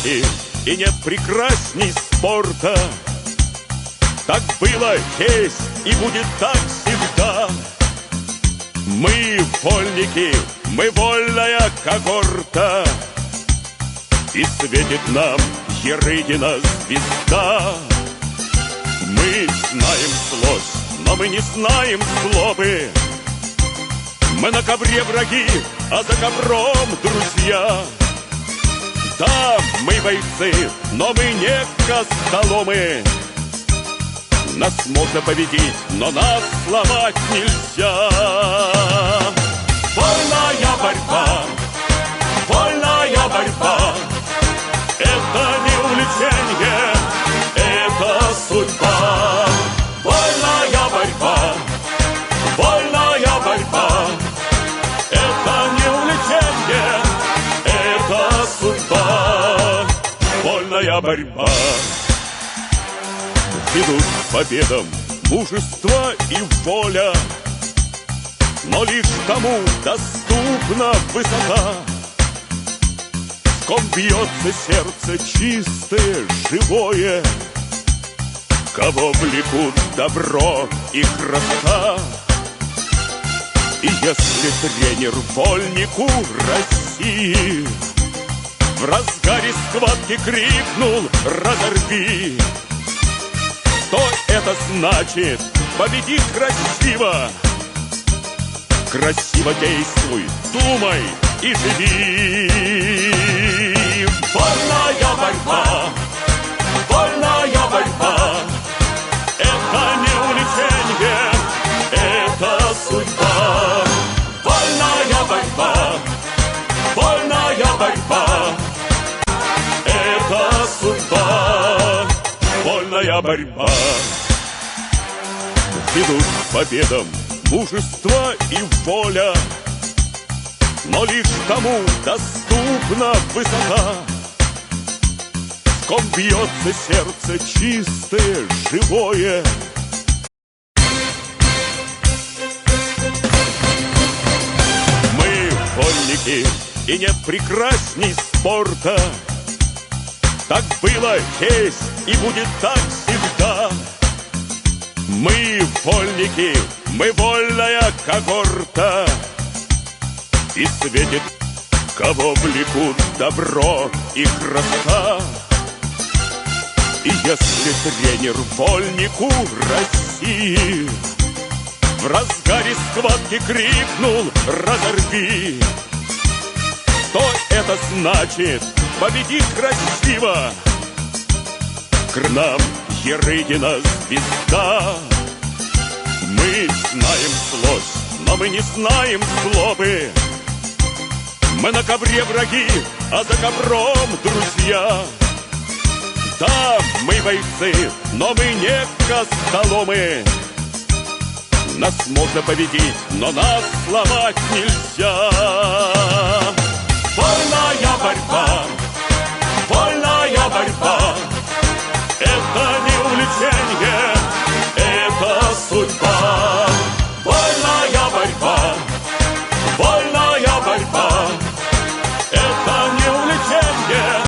вольники, и нет прекрасней спорта. Так было, есть и будет так всегда. Мы вольники, мы вольная когорта, и светит нам Ярыгина звезда. Мы знаем злость, но мы не знаем злобы. Мы на ковре враги, а за ковром друзья. Да, мы бойцы, но мы не костоломы. Нас можно победить, но нас сломать нельзя. Вольная борьба, вольная борьба. Это не увлечение, это судьба. Вольная борьба, вольная борьба. Это не увлечение, это судьба. Вольная борьба. Идут к победам мужество и воля, но лишь тому доступна высота, в ком бьется сердце чистое, живое, кого влекут добро и красота. И если тренер вольнику России в разгаре схватки крикнул «Разорви!», то это значит победи красиво. Красиво действуй, думай и живи. Вольная борьба, вольная борьба. Это не увлечение, это судьба. Вольная борьба, вольная борьба. Это судьба. Вольная борьба. Идут к победам мужество и воля, но лишь тому доступна высота, в ком бьется сердце чистое, живое. Мы вольники, и нет прекрасней спорта. Так было, есть и будет так всегда. Мы вольники, мы вольная когорта, и светит, кого влекут добро и красота. И если тренер вольнику России в разгаре схватки крикнул «Разорви!», то это значит победи красиво. К нам Ярыгина звезда. Мы знаем злость, но мы не знаем злобы. Мы на ковре враги, а за ковром друзья. Да, мы бойцы, но мы не костоломы. Нас можно победить, но нас сломать нельзя. Вольная борьба, вольная борьба. Это не увлечение,